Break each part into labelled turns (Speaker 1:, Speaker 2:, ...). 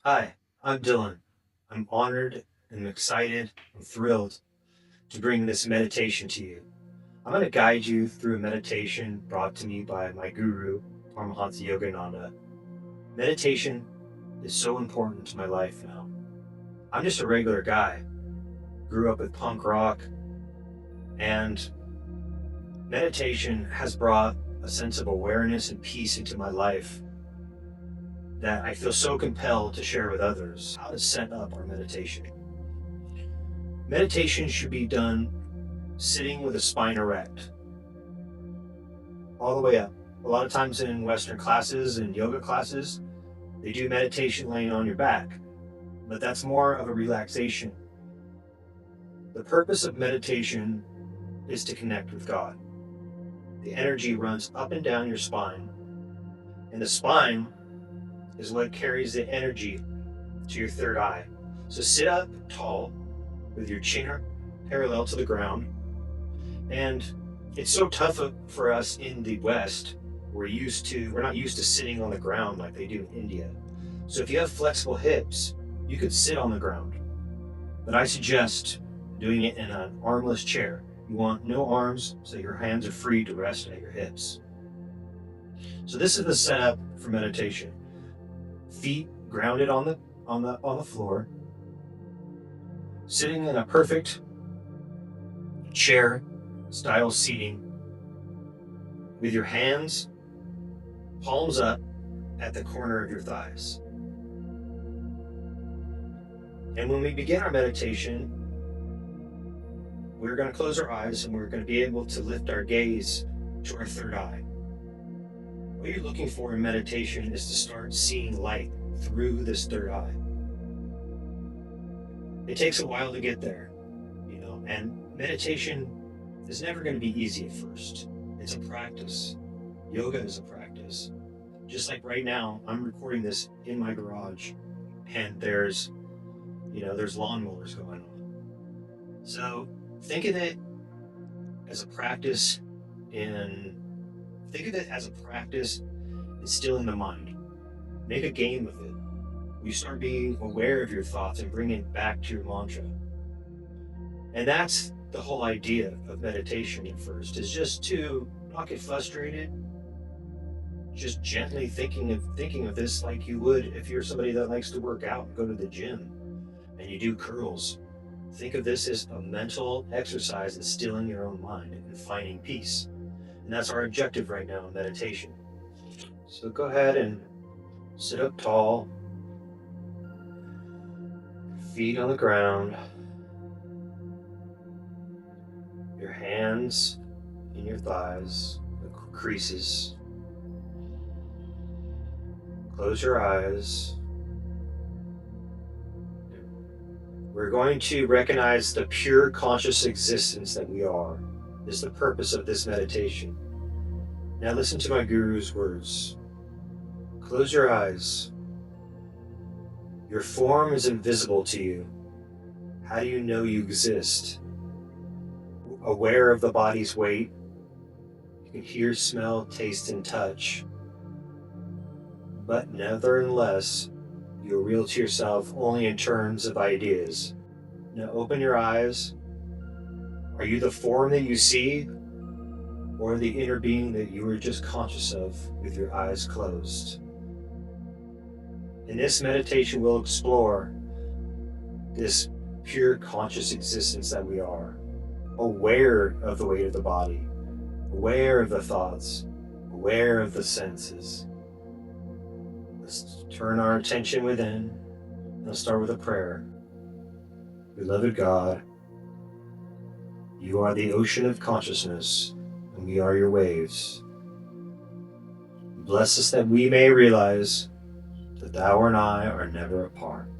Speaker 1: Hi, I'm Dylan. I'm honored and excited and thrilled to bring this meditation to you. I'm going to guide you through a meditation brought to me by my guru, Paramahansa Yogananda. Meditation is so important to my life now. I'm just a regular guy, grew up with punk rock, and meditation has brought a sense of awareness and peace into my life that I feel so compelled to share with others how to set up our meditation. Meditation should be done sitting with a spine erect, all the way up. A lot of times in Western classes and yoga classes, they do meditation laying on your back, but that's more of a relaxation. The purpose of meditation is to connect with God. The energy runs up and down your spine, and the spine is what carries the energy to your third eye. So sit up tall with your chin parallel to the ground. And it's so tough for us in the West. We're not used to sitting on the ground like they do in India. So if you have flexible hips, you could sit on the ground. But I suggest doing it in an armless chair. You want no arms, so your hands are free to rest at your hips. So this is the setup for meditation. Feet grounded on the floor, sitting in a perfect chair style seating with your hands palms up at the corner of your thighs. And when we begin our meditation, we're going to close our eyes and we're going to be able to lift our gaze to our third eye. What you're looking for in meditation is to start seeing light through this third eye. It takes a while to get there, and meditation is never going to be easy at first. It's a practice. Yoga is a practice. Just like right now, I'm recording this in my garage, and there's lawnmowers going on. So think of it as a practice in think of it as a practice instilling the mind. Make a game of it. You start being aware of your thoughts and bring it back to your mantra. And that's the whole idea of meditation at first, is just to not get frustrated, just gently thinking of this like you would if you're somebody that likes to work out and go to the gym and you do curls. Think of this as a mental exercise in stilling your own mind and finding peace. And that's our objective right now in meditation. So go ahead and sit up tall, feet on the ground, your hands in your thighs, the creases. Close your eyes. We're going to recognize the pure conscious existence that we are. This is the purpose of this meditation. Now listen to my guru's words. Close your eyes. Your form is invisible to you. How do you know you exist? Aware of the body's weight, you can hear, smell, taste, and touch. But nevertheless, you're real to yourself only in terms of ideas. Now open your eyes. Are you the form that you see, or the inner being that you were just conscious of with your eyes closed? In this meditation, we'll explore this pure conscious existence that we are, aware of the weight of the body, aware of the thoughts, aware of the senses. Let's turn our attention within. I'll start with a prayer. Beloved God, you are the ocean of consciousness, and we are your waves. Bless us that we may realize that thou and I are never apart.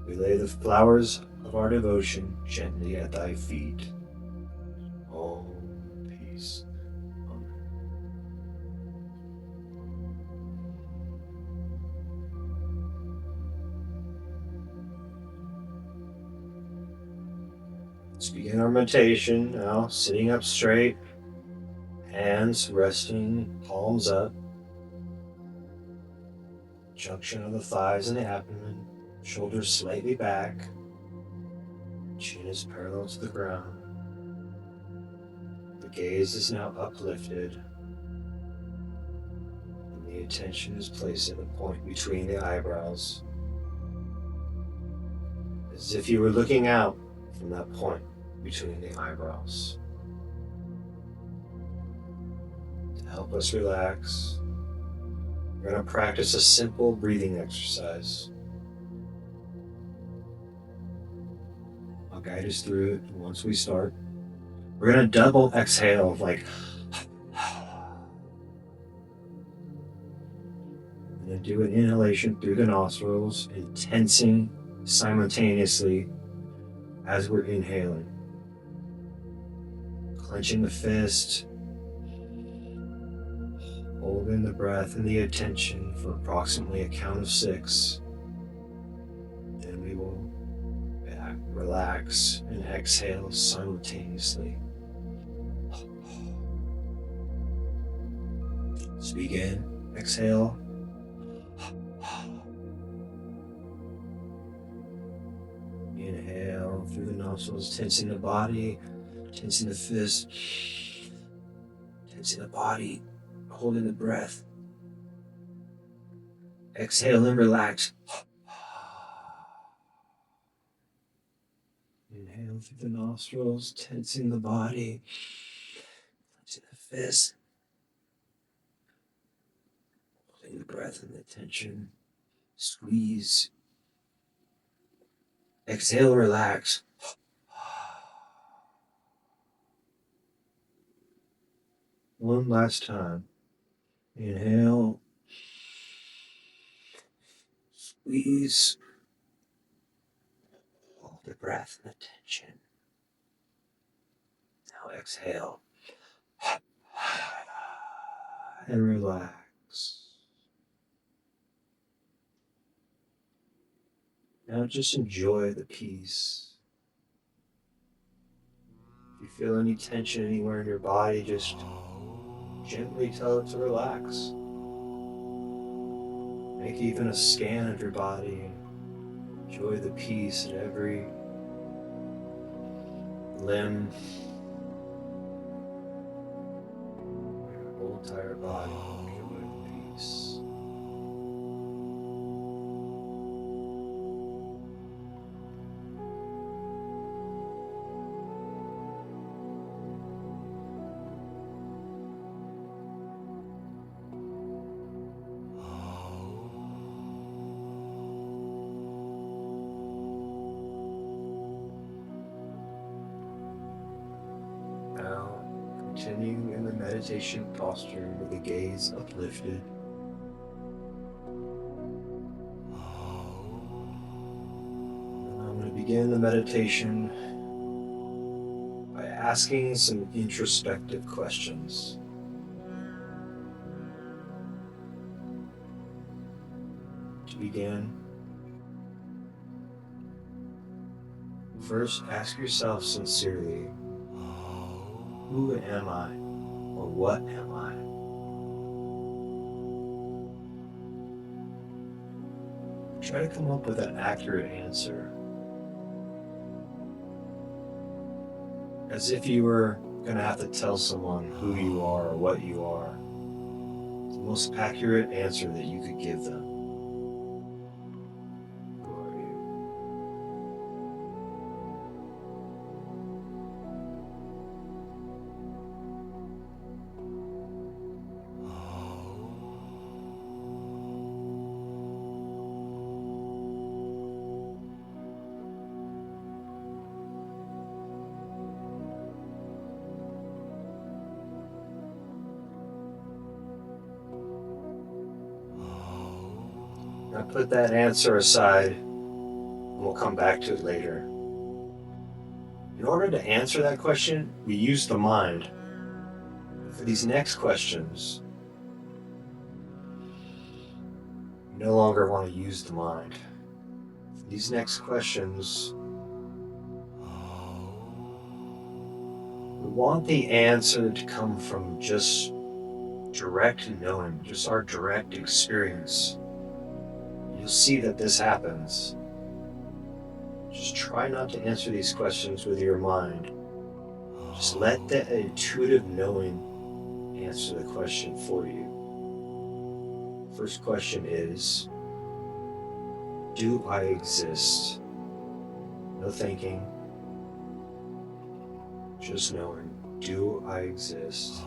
Speaker 1: We lay the flowers of our devotion gently at thy feet. All peace. Amen. Let's begin our meditation now, sitting up straight, hands resting, palms up, junction of the thighs and the abdomen, shoulders slightly back, chin is parallel to the ground. The gaze is now uplifted, and the attention is placed at the point between the eyebrows, as if you were looking out from that point between the eyebrows. To help us relax, we're going to practice a simple breathing exercise. I'll guide us through it once we start. We're going to double exhale, like, and then do an inhalation through the nostrils and tensing simultaneously as we're inhaling. Clenching the fist, holding the breath and the attention for approximately a count of 6. Then we will relax and exhale simultaneously. Let's begin. Exhale. Inhale through the nostrils, tensing the body, tensing the fist, tensing the body, holding the breath. Exhale and relax. Inhale through the nostrils, tensing the body, tensing the fist, holding the breath and the tension. Squeeze. Exhale and relax. One last time. Inhale. Squeeze. Hold the breath and the tension. Now exhale. And relax. Now just enjoy the peace. If you feel any tension anywhere in your body, just gently tell it to relax. Make even a scan of your body and enjoy the peace in every limb, your whole entire body. Enjoy the peace. Now, continue in the meditation posture with the gaze uplifted. And I'm going to begin the meditation by asking some introspective questions. To begin, first ask yourself sincerely, who am I, or what am I? Try to come up with an accurate answer, as if you were going to have to tell someone who you are or what you are. The most accurate answer that you could give them. Who are you? Now put that answer aside, and we'll come back to it later. In order to answer that question, we use the mind. For these next questions, you no longer want to use the mind. For these next questions, we want the answer to come from just direct knowing, just our direct experience you'll see that this happens. Just try not to answer these questions with your mind. Just let the intuitive knowing answer the question for you. First question is, do I exist? No thinking, just knowing, do I exist?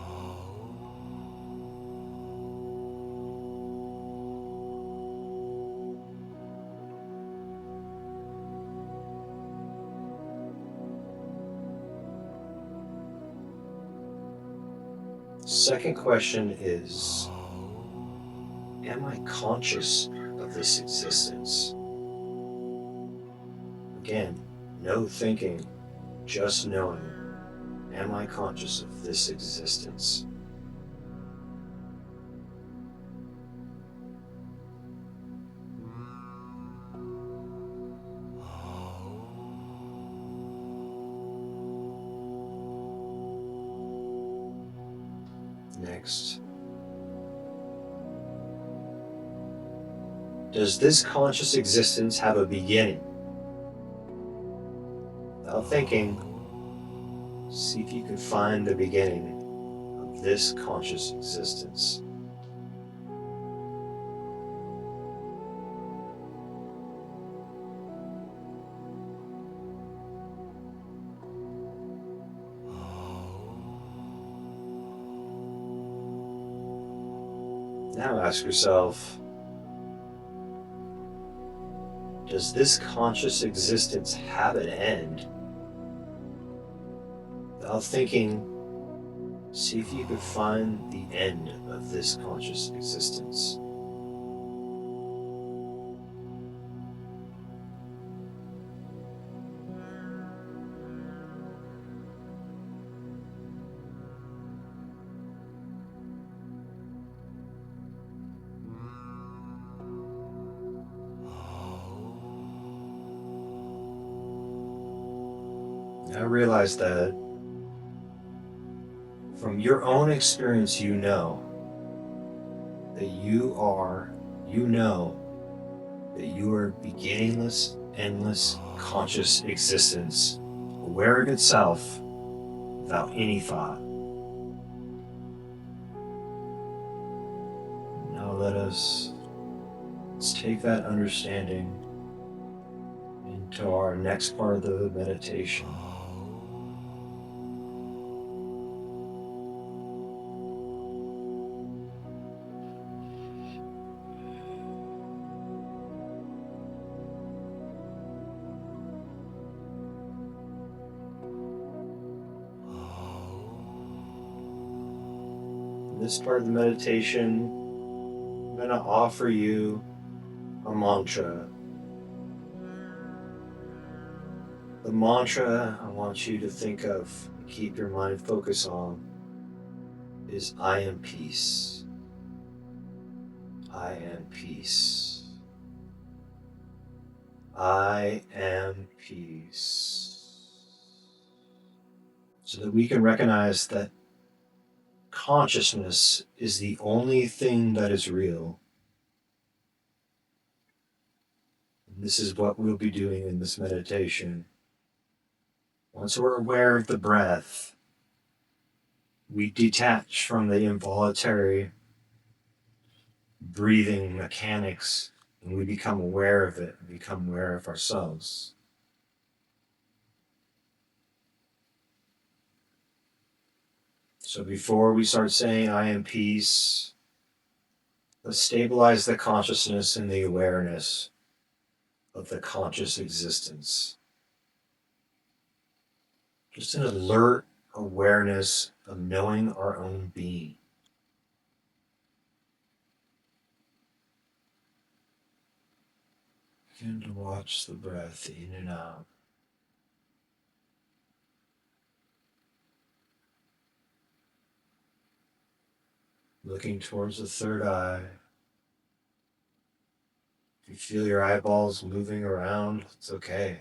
Speaker 1: Second question is, am I conscious of this existence? Again, no thinking, just knowing. Am I conscious of this existence? Next. Does this conscious existence have a beginning? Without thinking, see if you can find the beginning of this conscious existence. Now ask yourself, does this conscious existence have an end? Without thinking, see if you could find the end of this conscious existence. Now realize that from your own experience, you know that you are beginningless, endless, conscious existence, aware of itself without any thought. Now let's take that understanding into our next part of the meditation. In this part of the meditation, I'm going to offer you a mantra. The mantra I want you to think of, keep your mind focused on, is I am peace. I am peace. I am peace. So that we can recognize that consciousness is the only thing that is real. And this is what we'll be doing in this meditation. Once we're aware of the breath, we detach from the involuntary breathing mechanics and we become aware of it, we become aware of ourselves. So before we start saying I am peace, let's stabilize the consciousness and the awareness of the conscious existence. Just an alert awareness of knowing our own being. Begin to watch the breath in and out. Looking towards the third eye. If you feel your eyeballs moving around, it's okay.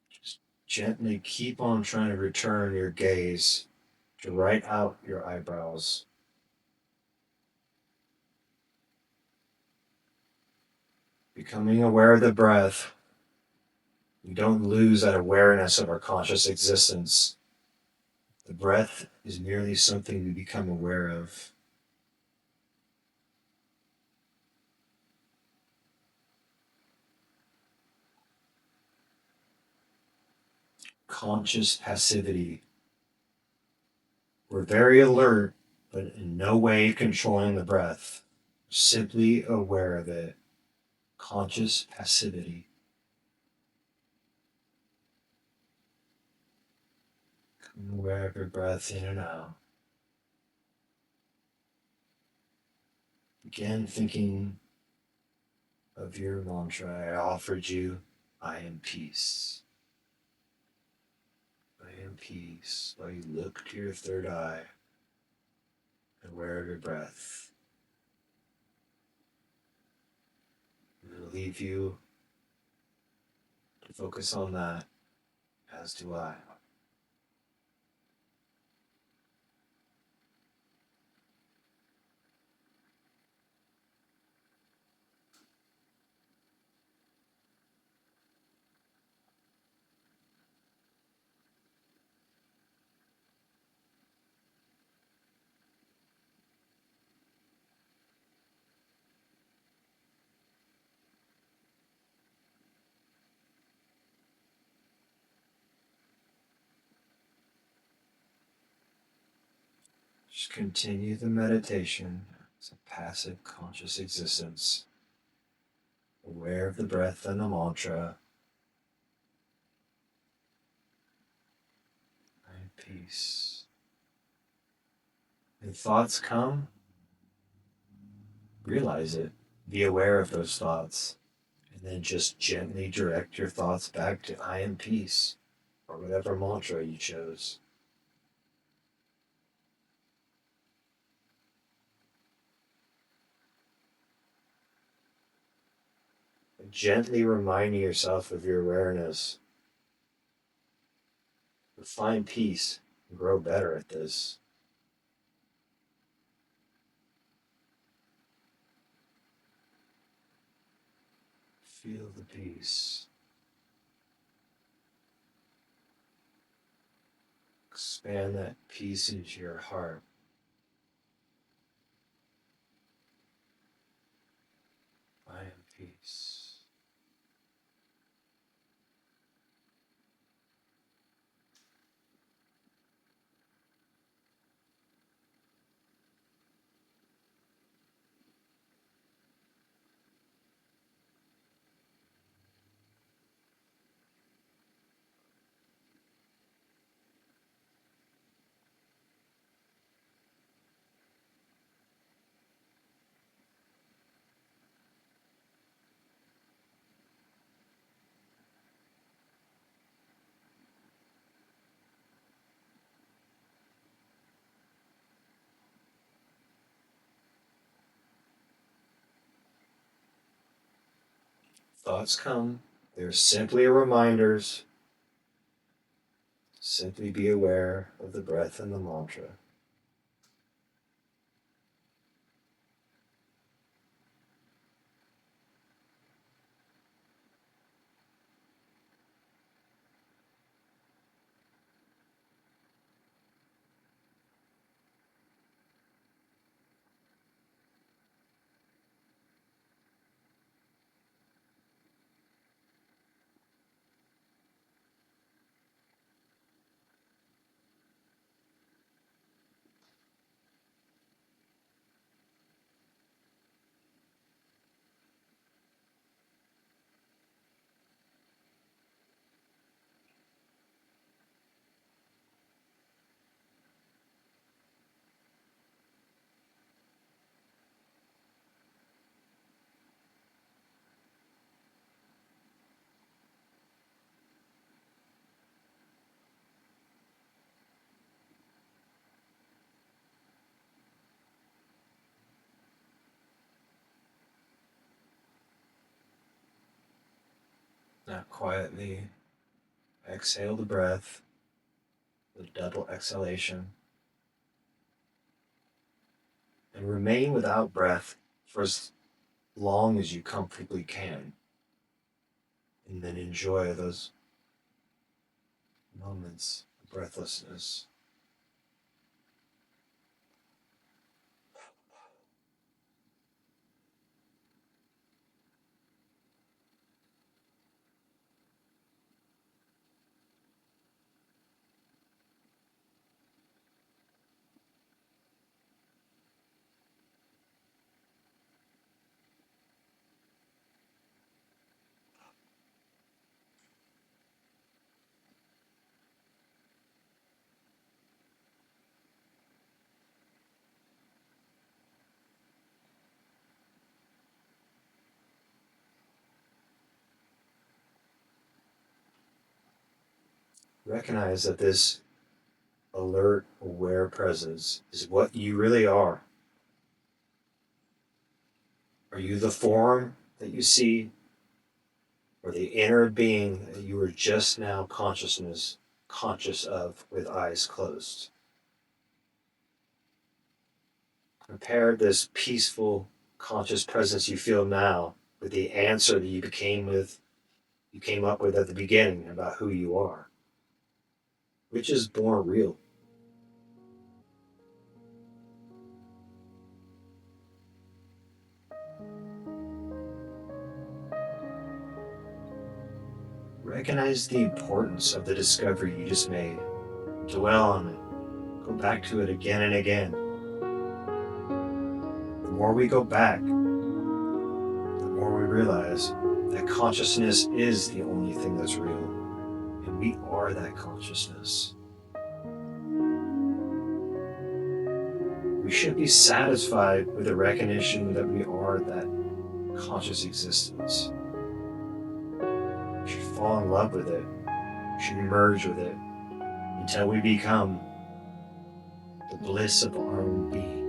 Speaker 1: Just gently keep on trying to return your gaze to right out your eyebrows. Becoming aware of the breath, we don't lose that awareness of our conscious existence. The breath is merely something we become aware of. Conscious passivity. We're very alert, but in no way controlling the breath. Simply aware of it. Conscious passivity. Become aware of your breath in and out. Begin thinking of your mantra. I offered you, I am peace. I am peace. While you look to your third eye, aware of your breath. I'm going to leave you to focus on that, as do I. Just continue the meditation as a passive conscious existence, aware of the breath and the mantra. I am peace. When thoughts come, realize it. Be aware of those thoughts. And then just gently direct your thoughts back to I am peace, or whatever mantra you chose. And gently reminding yourself of your awareness. Find peace and grow better at this. Feel the peace. Expand that peace into your heart. I am peace. Thoughts come, they're simply reminders. Simply be aware of the breath and the mantra. Now quietly exhale the breath, the double exhalation, and remain without breath for as long as you comfortably can. And then enjoy those moments of breathlessness. Recognize that this alert, aware presence is what you really are. Are you the form that you see, or the inner being that you are just now conscious of with eyes closed? Compare this peaceful, conscious presence you feel now with the answer that you came up with at the beginning about who you are. Which is more real? Recognize the importance of the discovery you just made. Dwell on it. Go back to it again and again. The more we go back, the more we realize that consciousness is the only thing that's real, and we are that consciousness. We should be satisfied with the recognition that we are that conscious existence. We should fall in love with it. We should merge with it until we become the bliss of our own being.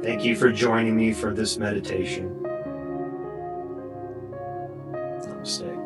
Speaker 1: Thank you for joining me for this meditation. Namaste.